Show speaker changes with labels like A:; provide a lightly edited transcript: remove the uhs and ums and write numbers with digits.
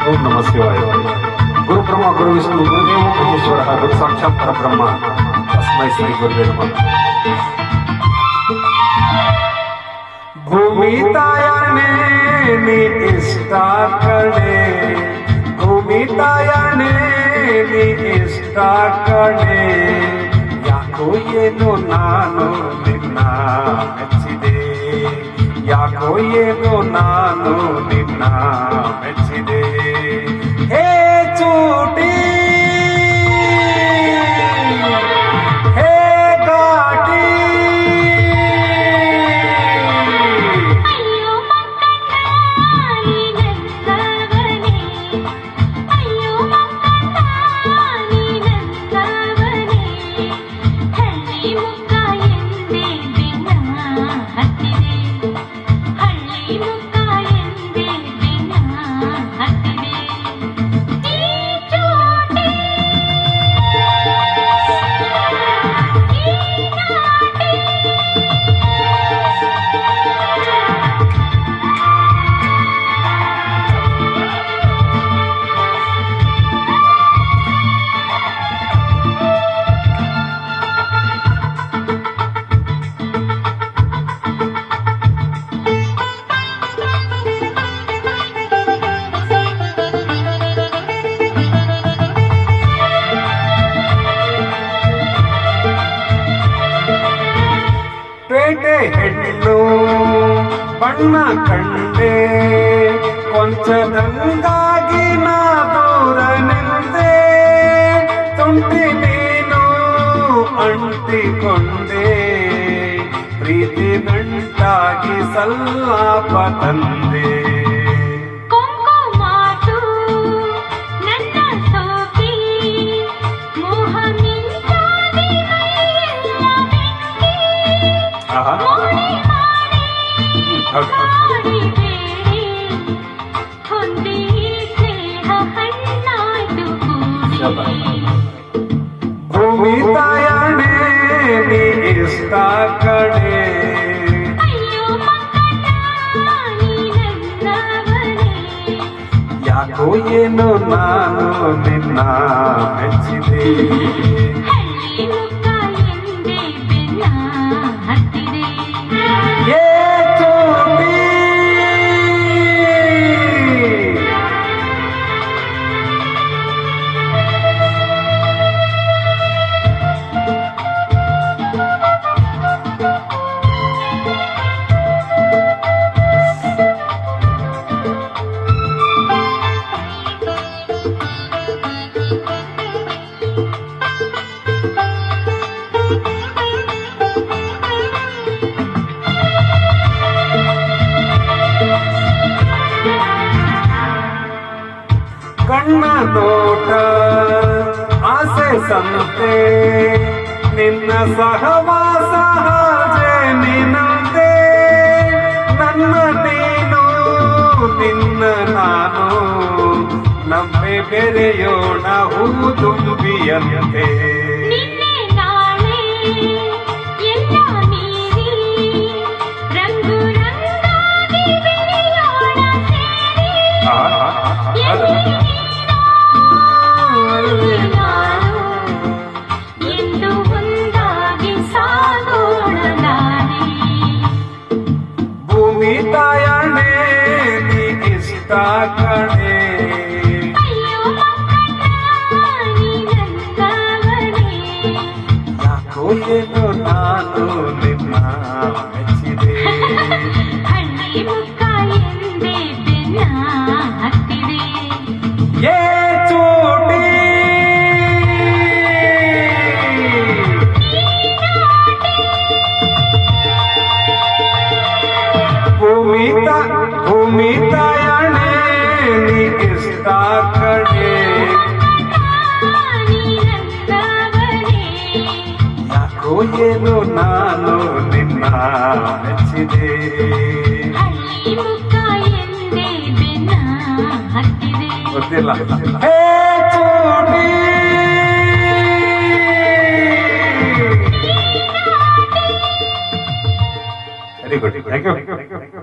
A: ಓಂ ನಮಃ ಶಿವಾಯ. ಗುರು ಬ್ರಹ್ಮ ಗುರು ವಿಷ್ಣು ಗುರುದೇವ ಮಹೇಶ್ವರ ಗುರು ಸಾಕ್ಷಾತ್ ಪರಬ್ರಹ್ಮ ತಸ್ಮೈ ಶ್ರೀ ಗುರುವೇ ನಮಃ. ಭೂಮಿ ತಾಯನೇ ನೀ ಇಷ್ಟ ಕಣೆ, ಭೂಮಿ ತಾಯನೇ ನೀ ಇಷ್ಟ ಕಣೆ, ಯಾಕೋ ಏನು ನಾನು ನಿನ್ನ ಮೆಚ್ಚಿದೆ, ಯಾಕೋ ಏನು ನಾನು ನಿನ್ನ ಮೆಚ್ಚಿದೆ. ಹೇ ಚೂಟಿ ಹೇ ಘಾಟಿ,
B: ಅಯ್ಯೋ ಮಕ್ಕಣ್ಣ ನೀನಂತವನೇ, ಅಯ್ಯೋ ಮಕ್ಕಣ್ಣ ನೀನಂತವನೇ, ಹಳ್ಳಿ ಮುಖ ಎಂದೇ ಬಿನ್ನ ಹತ್ತಿದೆ, ಹಳ್ಳಿ ಮುಖ ಎಂದೇ ಬಿನ್ನ ಹತ್ತಿದೆ. ಈ ಚೂಟಿ ಈ ಘಾಟಿ
A: ಪೇಟೆ ಹೆಣ್ಣು ಬಣ್ಣ ಕಂಡೆ, ಕೊಂಚದಂಗಾಗಿ ನಾ ದೂರ ನಿಂತೆ, ತುಂಟಿ ನೀನು ಅಂಟಿಕೊಂಡೆ, ಪ್ರೀತಿ ನಂಟಾಗಿ ಸಲ್ಲಾಪ ತಂದೆ.
B: ಕೊಂಕು ಮಾತು ನನ್ನ ಸೋಕಿ, ಮೋಹ ಮಿಂಚಾಗಿ ಮೈಯೆಲ್ಲ ಬೆಂಕಿ,
A: ಆಹಾ.
B: ಮೋಡಿ ಮಾಡಿ
A: ಹೌದು.
B: ಮಾಡಿ ಬೇಡಿ, ಹೊಂದಿ ಸ್ನೇಹ ಹಣ್ಣಾಯ್ತು ಕೂಡಿ.
A: ಭೂಮಿ ತಾಯಣೆ ನೀ ಇಷ್ಟ ಕಣೆ,
B: ಅಯ್ಯೋ ಮಕ್ಕಣ್ಣ ನೀನಂತವನೇ,
A: ಯಾಕೋ ಏನು ನಾನು ನಿನ್ನ ಮೆಚ್ಚಿದೆ.
B: ಹಳ್ಳಿ ಮುಖ ಎಂದೇ ಬೆನ್ನ ಹತ್ತಿದೆ.
A: ಏ ಚೂಟಿ ಕಣ್ಣ ನೋಟ ಆಸೆ ಸಂತೆ, ನಿನ್ನ ಸಹವಾಸ ನಿನ್ನಂತೆ, ನನ್ನ ನೀನು ನಿನ್ನ ನಾನು, ನಮ್ಮೆ ಬೆರೆಯೋಣ ಹೂ ತುಂಬಿಯಂತೆ.
B: ನಿನ್ನೆ ನಾಳೆ ಎಲ್ಲ ಮೀರಿ ರಂಗು ರಂಗಾಗಿ ಬೆರೆಯೋಣ ಸೇರಿ, ಎಲ್ಲಿ ನೀನು ಅಲ್ಲಿ ನಾನು, ಎಂದು ಒಂದಾಗಿ ಸಾಗೋಣ ದಾರಿ.
A: ಭೂಮಿ ತಾಯಣೆ ನೀ ಇಷ್ಟ ಕಣೆ,
B: ಅಯ್ಯೋ ಮಕ್ಕಣ್ಣ ನೀನಂತವನೇ,
A: ಯಾಕೋ ಏನು ನಾನು ನಿನ್ನ ಮೆಚ್ಚಿದೆ.
B: ಹಳ್ಳಿ ಮುಖ ಎಂದೇ ಬೆನ್ನ ಹತ್ತಿದೆ.
A: ಏ ಚೂಟಿ ಭೂಮಿ ತಾಯಣೆ ನೀ ಇಷ್ಟ ಕಣೆ,
B: ನೀನಂತವನೇ,
A: ಯಾಕೋ ಏನು ನಾನು ನಿನ್ನ ಮೆಚ್ಚಿದೆ.
B: ಹಳ್ಳಿ ಮುಖ ಎಂದೇ ಬೆನ್ನ ಹತ್ತಿದೆ.
A: ಗೊತ್ತಿಲ್ಲ. ಹೇ ಚೂಟಿ ವೆರಿ ಗುಡ್, ಥ್ಯಾಂಕ್ ಯು.